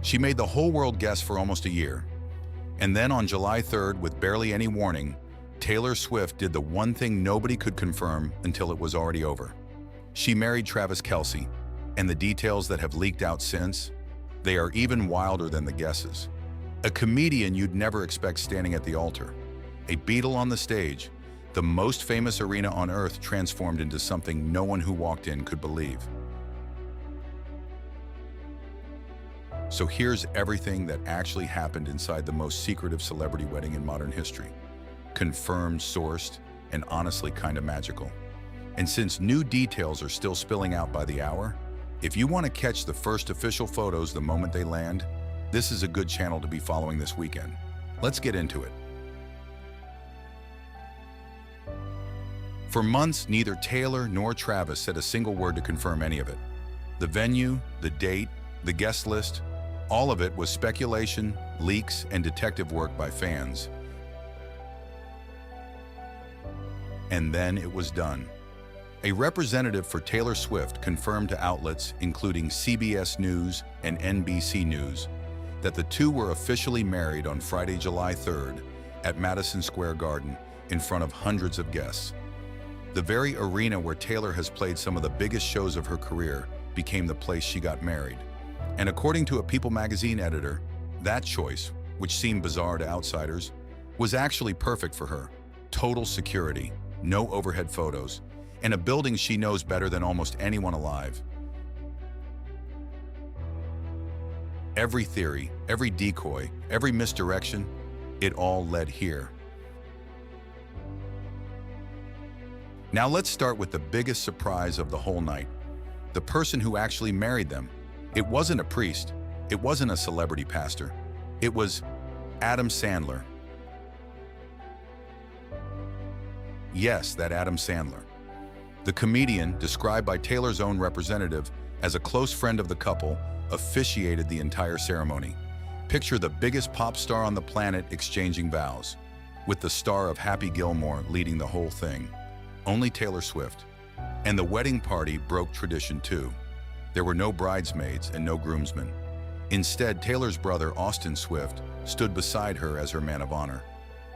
She made the whole world guess for almost a year. And then on July 3rd, with barely any warning, Taylor Swift did the one thing nobody could confirm until it was already over. She married Travis Kelce, and the details that have leaked out since, they are even wilder than the guesses. A comedian you'd never expect standing at the altar. A Beatle on the stage, the most famous arena on earth transformed into something no one who walked in could believe. So here's everything that actually happened inside the most secretive celebrity wedding in modern history. Confirmed, sourced, and honestly kinda magical. And since new details are still spilling out by the hour, if you want to catch the first official photos the moment they land, this is a good channel to be following this weekend. Let's get into it. For months, neither Taylor nor Travis said a single word to confirm any of it. The venue, the date, the guest list, all of it was speculation, leaks, and detective work by fans. And then it was done. A representative for Taylor Swift confirmed to outlets including CBS News and NBC News that the two were officially married on Friday, July 3rd at Madison Square Garden in front of hundreds of guests. The very arena where Taylor has played some of the biggest shows of her career became the place she got married. And according to a People magazine editor, that choice, which seemed bizarre to outsiders, was actually perfect for her. Total security, no overhead photos, and a building she knows better than almost anyone alive. Every theory, every decoy, every misdirection, it all led here. Now let's start with the biggest surprise of the whole night. The person who actually married them. It wasn't a priest. It wasn't a celebrity pastor. It was Adam Sandler. Yes, that Adam Sandler. The comedian, described by Taylor's own representative as a close friend of the couple, officiated the entire ceremony. Picture the biggest pop star on the planet exchanging vows, with the star of Happy Gilmore leading the whole thing. Only Taylor Swift. And the wedding party broke tradition too. There were no bridesmaids and no groomsmen. Instead, Taylor's brother, Austin Swift, stood beside her as her man of honor.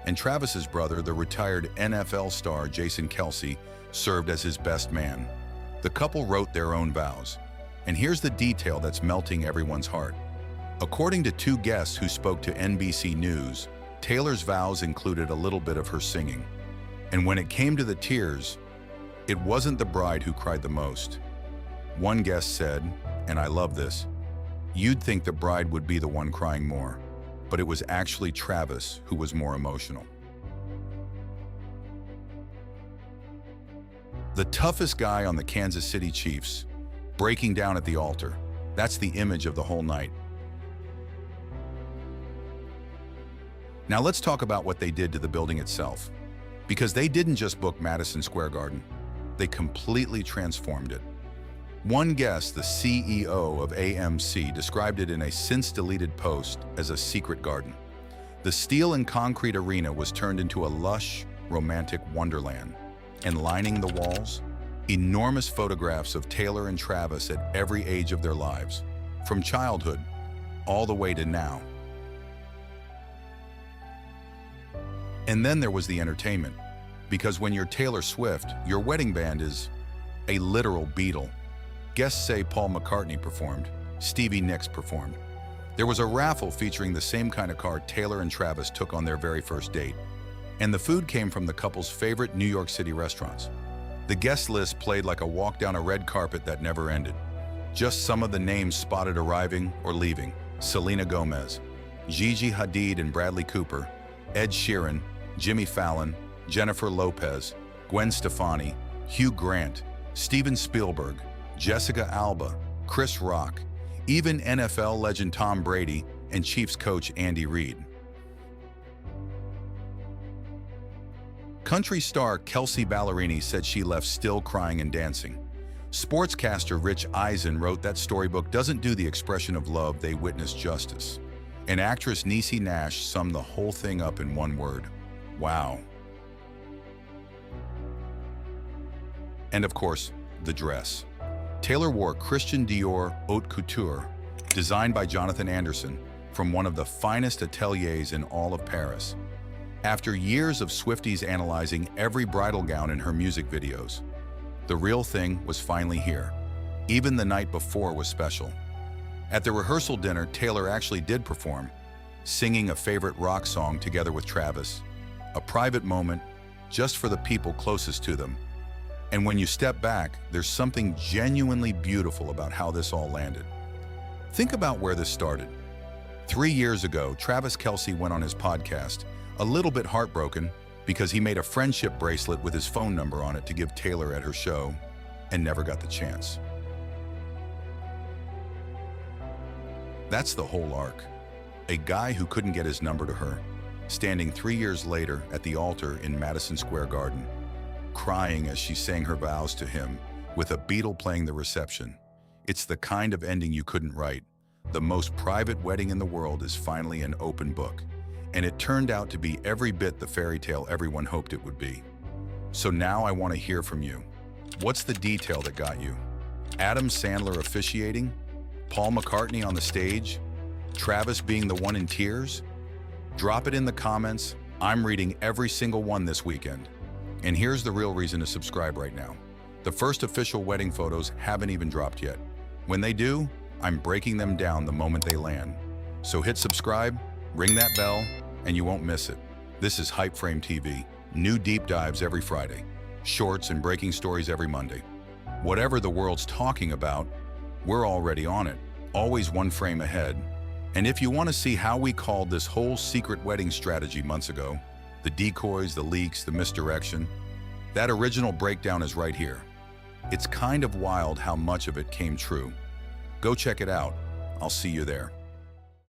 And Travis's brother, the retired NFL star Jason Kelce, served as his best man. The couple wrote their own vows. And here's the detail that's melting everyone's heart. According to two guests who spoke to NBC News, Taylor's vows included a little bit of her singing. And when it came to the tears, it wasn't the bride who cried the most. One guest said, and I love this, "You'd think the bride would be the one crying more, but it was actually Travis who was more emotional." The toughest guy on the Kansas City Chiefs, breaking down at the altar. That's the image of the whole night. Now let's talk about what they did to the building itself. Because they didn't just book Madison Square Garden, they completely transformed it. One guest, the CEO of AMC, described it in a since-deleted post as a secret garden. The steel and concrete arena was turned into a lush, romantic wonderland. And lining the walls, enormous photographs of Taylor and Travis at every age of their lives, from childhood all the way to now. And then there was the entertainment, because when you're Taylor Swift, your wedding band is a literal Beatle. Guests say Paul McCartney performed, Stevie Nicks performed. There was a raffle featuring the same kind of car Taylor and Travis took on their very first date. And the food came from the couple's favorite New York City restaurants. The guest list played like a walk down a red carpet that never ended. Just some of the names spotted arriving or leaving: Selena Gomez, Gigi Hadid and Bradley Cooper, Ed Sheeran, Jimmy Fallon, Jennifer Lopez, Gwen Stefani, Hugh Grant, Steven Spielberg, Jessica Alba, Chris Rock, even NFL legend Tom Brady and Chiefs coach Andy Reid. Country star Kelsey Ballerini said she left still crying and dancing. Sportscaster Rich Eisen wrote that storybook doesn't do the expression of love they witnessed justice. And actress Niecy Nash summed the whole thing up in one word: wow. And of course, the dress. Taylor wore Christian Dior Haute Couture, designed by Jonathan Anderson from one of the finest ateliers in all of Paris. After years of Swifties analyzing every bridal gown in her music videos, the real thing was finally here. Even the night before was special. At the rehearsal dinner, Taylor actually did perform, singing a favorite rock song together with Travis, a private moment just for the people closest to them. And when you step back, there's something genuinely beautiful about how this all landed. Think about where this started. 3 years ago, Travis Kelce went on his podcast, a little bit heartbroken because he made a friendship bracelet with his phone number on it to give Taylor at her show and never got the chance. That's the whole arc. A guy who couldn't get his number to her, standing 3 years later at the altar in Madison Square Garden, crying as she sang her vows to him, with a Beatle playing the reception. It's the kind of ending you couldn't write. The most private wedding in the world is finally an open book, and it turned out to be every bit the fairy tale everyone hoped it would be. So now I want to hear from you. What's the detail that got you? Adam Sandler officiating? Paul McCartney on the stage? Travis being the one in tears? Drop it in the comments. I'm reading every single one this weekend. And here's the real reason to subscribe right now. The first official wedding photos haven't even dropped yet. When they do, I'm breaking them down the moment they land. So hit subscribe, ring that bell, and you won't miss it. This is HypeFrame TV. New deep dives every Friday. Shorts and breaking stories every Monday. Whatever the world's talking about, we're already on it. Always one frame ahead. And if you want to see how we called this whole secret wedding strategy months ago, the decoys, the leaks, the misdirection, that original breakdown is right here. It's kind of wild how much of it came true. Go check it out. I'll see you there.